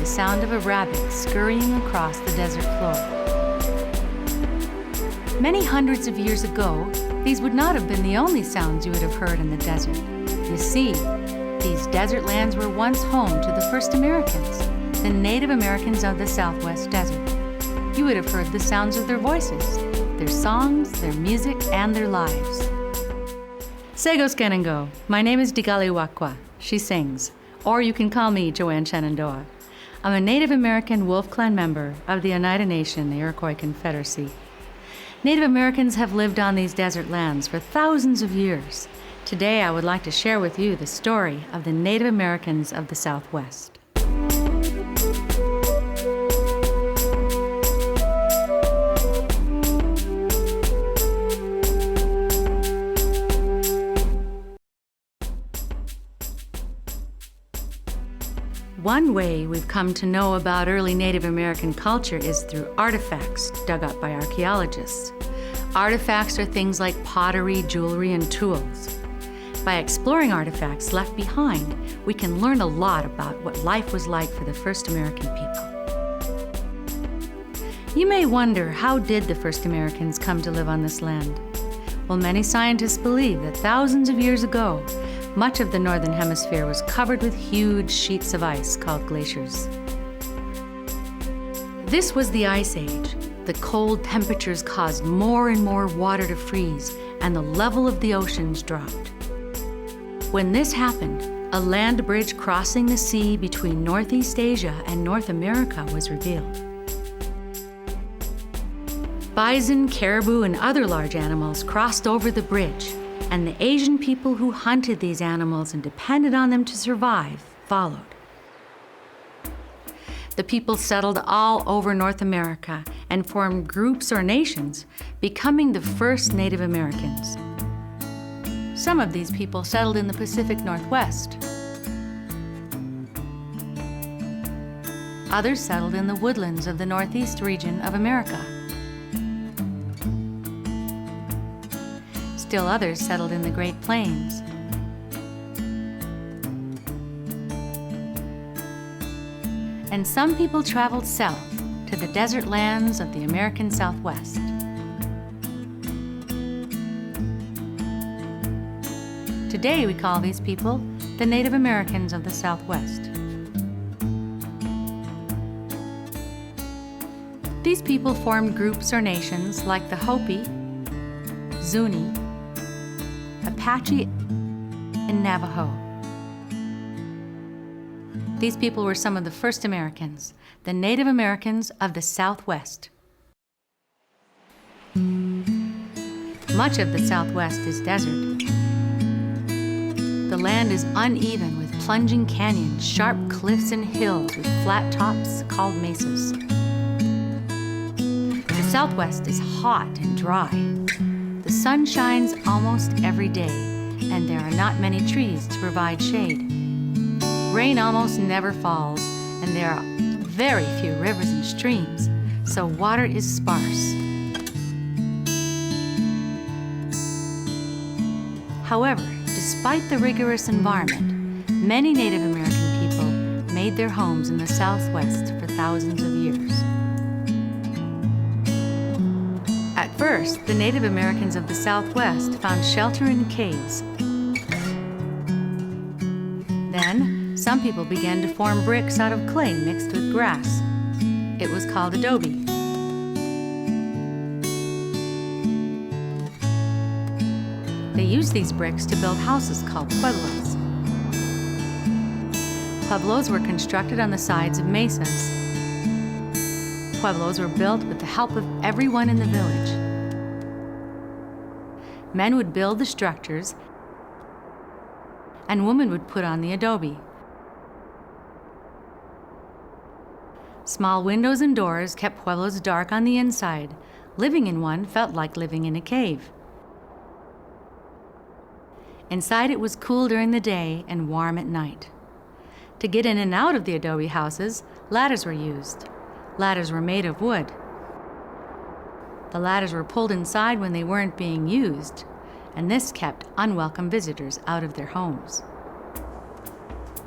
sound of a rabbit scurrying across the desert floor. Many hundreds of years ago, these would not have been the only sounds you would have heard in the desert. You see, these desert lands were once home to the first Americans, the Native Americans of the Southwest Desert. You would have heard the sounds of their voices, their songs, their music, and their lives. Segos Kenengo, my name is Digali Wakwa, she sings, or you can call me Joanne Shenandoah. I'm a Native American Wolf Clan member of the Oneida Nation, the Iroquois Confederacy. Native Americans have lived on these desert lands for thousands of years. Today I would like to share with you the story of the Native Americans of the Southwest. One way we've come to know about early Native American culture is through artifacts dug up by archaeologists. Artifacts are things like pottery, jewelry, and tools. By exploring artifacts left behind, we can learn a lot about what life was like for the first American people. You may wonder, how did the first Americans come to live on this land? Well, many scientists believe that thousands of years ago, much of the northern hemisphere was covered with huge sheets of ice called glaciers. This was the Ice Age. The cold temperatures caused more and more water to freeze, and the level of the oceans dropped. When this happened, a land bridge crossing the sea between Northeast Asia and North America was revealed. Bison, caribou, and other large animals crossed over the bridge, and the Asian people who hunted these animals and depended on them to survive followed. The people settled all over North America and formed groups or nations, becoming the first Native Americans. Some of these people settled in the Pacific Northwest. Others settled in the woodlands of the Northeast region of America. Still others settled in the Great Plains. And some people traveled south to the desert lands of the American Southwest. Today we call these people the Native Americans of the Southwest. These people formed groups or nations like the Hopi, Zuni, Apache, and Navajo. These people were some of the first Americans, the Native Americans of the Southwest. Much of the Southwest is desert. The land is uneven with plunging canyons, sharp cliffs, and hills with flat tops called mesas. The Southwest is hot and dry. The sun shines almost every day, and there are not many trees to provide shade. Rain almost never falls, and there are very few rivers and streams, so water is sparse. However, despite the rigorous environment, many Native American people made their homes in the Southwest for thousands of years. At first, the Native Americans of the Southwest found shelter in caves. Then, some people began to form bricks out of clay mixed with grass. It was called adobe. They used these bricks to build houses called pueblos. Pueblos were constructed on the sides of mesas. Pueblos were built with the help of everyone in the village. Men would build the structures, and women would put on the adobe. Small windows and doors kept pueblos dark on the inside. Living in one felt like living in a cave. Inside it was cool during the day and warm at night. To get in and out of the adobe houses, ladders were used. Ladders were made of wood. The ladders were pulled inside when they weren't being used, and this kept unwelcome visitors out of their homes.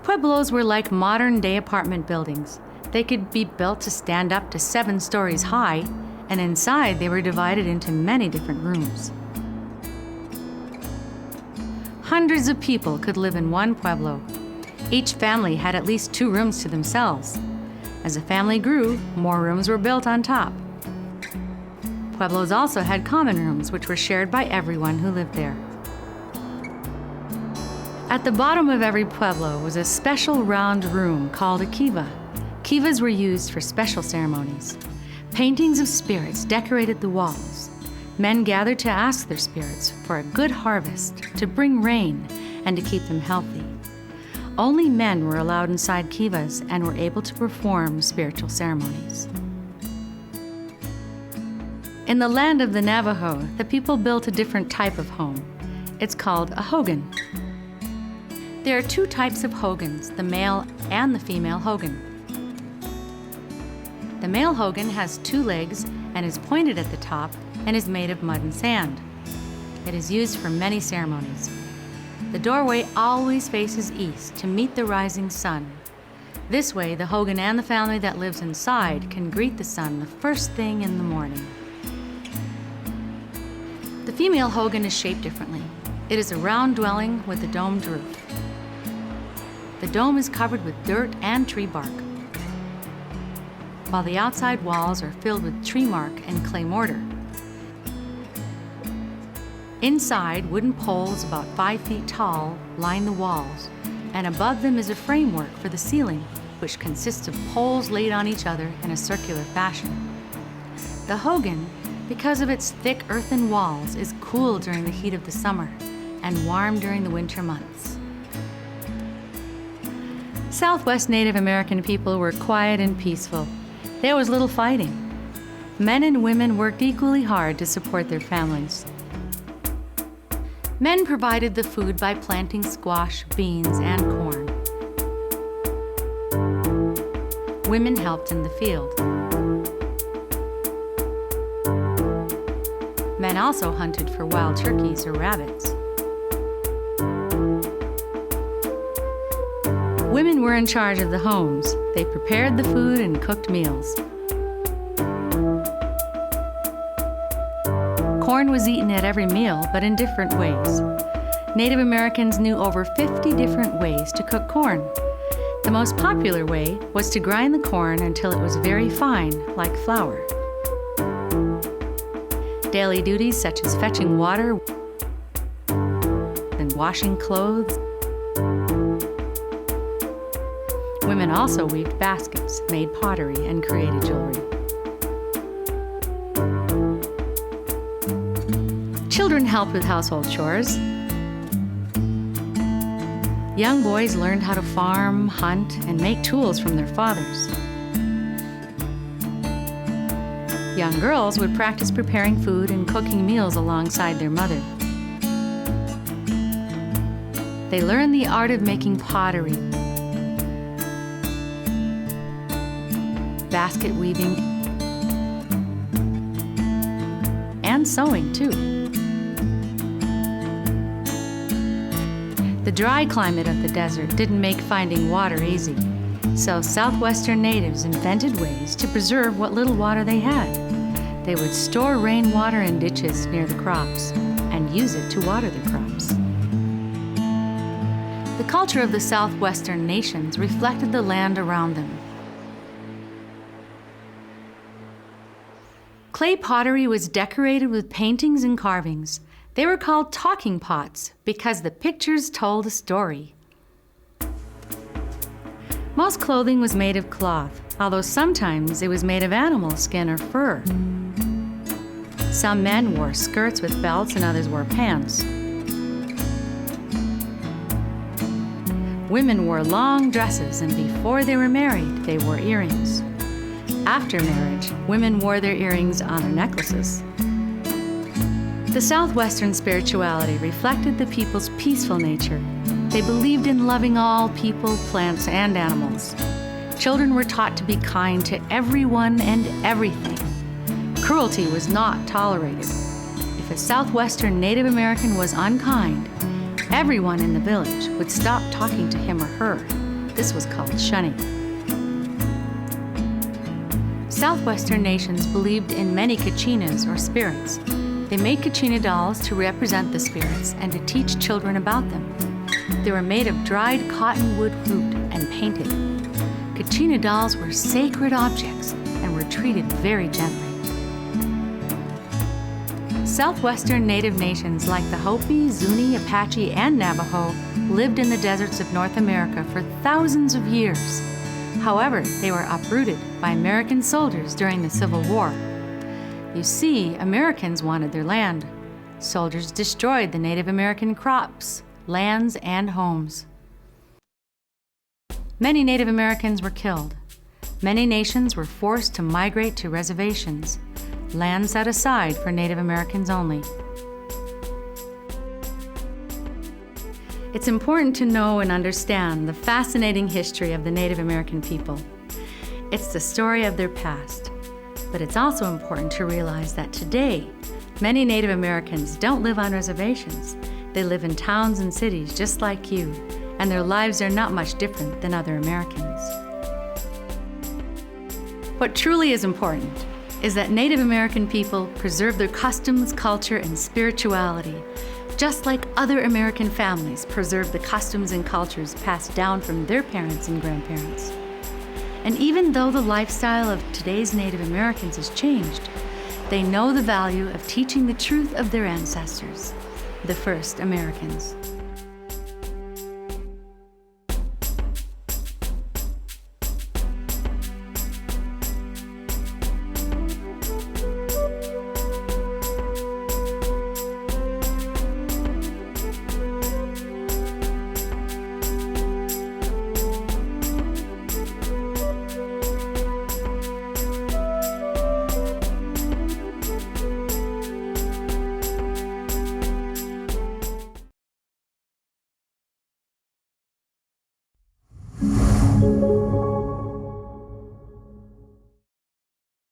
Pueblos were like modern-day apartment buildings. They could be built to stand up to 7 stories high, and inside they were divided into many different rooms. Hundreds of people could live in one pueblo. Each family had at least 2 rooms to themselves. As the family grew, more rooms were built on top. Pueblos also had common rooms, which were shared by everyone who lived there. At the bottom of every pueblo was a special round room called a kiva. Kivas were used for special ceremonies. Paintings of spirits decorated the walls. Men gathered to ask their spirits for a good harvest, to bring rain, and to keep them healthy. Only men were allowed inside kivas and were able to perform spiritual ceremonies. In the land of the Navajo, the people built a different type of home. It's called a hogan. There are 2 types of hogans, the male and the female hogan. The male hogan has 2 legs and is pointed at the top and is made of mud and sand. It is used for many ceremonies. The doorway always faces east to meet the rising sun. This way, the hogan and the family that lives inside can greet the sun the first thing in the morning. The female hogan is shaped differently. It is a round dwelling with a domed roof. The dome is covered with dirt and tree bark, while the outside walls are filled with tree mark and clay mortar. Inside, wooden poles about 5 feet tall line the walls, and above them is a framework for the ceiling, which consists of poles laid on each other in a circular fashion. The hogan, because of its thick earthen walls, is cool during the heat of the summer and warm during the winter months. Southwest Native American people were quiet and peaceful. There was little fighting. Men and women worked equally hard to support their families. Men provided the food by planting squash, beans, and corn. Women helped in the field. Men also hunted for wild turkeys or rabbits. Women were in charge of the homes. They prepared the food and cooked meals. Corn was eaten at every meal, but in different ways. Native Americans knew over 50 different ways to cook corn. The most popular way was to grind the corn until it was very fine, like flour. Daily duties such as fetching water and washing clothes. Women also weaved baskets, made pottery, and created jewelry. Children helped with household chores. Young boys learned how to farm, hunt, and make tools from their fathers. Young girls would practice preparing food and cooking meals alongside their mother. They learned the art of making pottery, basket weaving, and sewing too. The dry climate of the desert didn't make finding water easy, so southwestern natives invented ways to preserve what little water they had. They would store rainwater in ditches near the crops and use it to water the crops. The culture of the southwestern nations reflected the land around them. Clay pottery was decorated with paintings and carvings. They were called talking pots because the pictures told a story. Most clothing was made of cloth, although sometimes it was made of animal skin or fur. Some men wore skirts with belts and others wore pants. Women wore long dresses, and before they were married, they wore earrings. After marriage, women wore their earrings on their necklaces. The Southwestern spirituality reflected the people's peaceful nature. They believed in loving all people, plants, and animals. Children were taught to be kind to everyone and everything. Cruelty was not tolerated. If a Southwestern Native American was unkind, everyone in the village would stop talking to him or her. This was called shunning. Southwestern nations believed in many kachinas, or spirits. They made kachina dolls to represent the spirits and to teach children about them. They were made of dried cottonwood fruit and painted. Kachina dolls were sacred objects and were treated very gently. Southwestern native nations like the Hopi, Zuni, Apache, and Navajo lived in the deserts of North America for thousands of years. However, they were uprooted by American soldiers during the Civil War. You see, Americans wanted their land. Soldiers destroyed the Native American crops, lands, and homes. Many Native Americans were killed. Many nations were forced to migrate to reservations, land set aside for Native Americans only. It's important to know and understand the fascinating history of the Native American people. It's the story of their past, but it's also important to realize that today, many Native Americans don't live on reservations. They live in towns and cities just like you, and their lives are not much different than other Americans. What truly is important is that Native American people preserve their customs, culture, and spirituality, just like other American families preserve the customs and cultures passed down from their parents and grandparents. And even though the lifestyle of today's Native Americans has changed, they know the value of teaching the truth of their ancestors, the first Americans.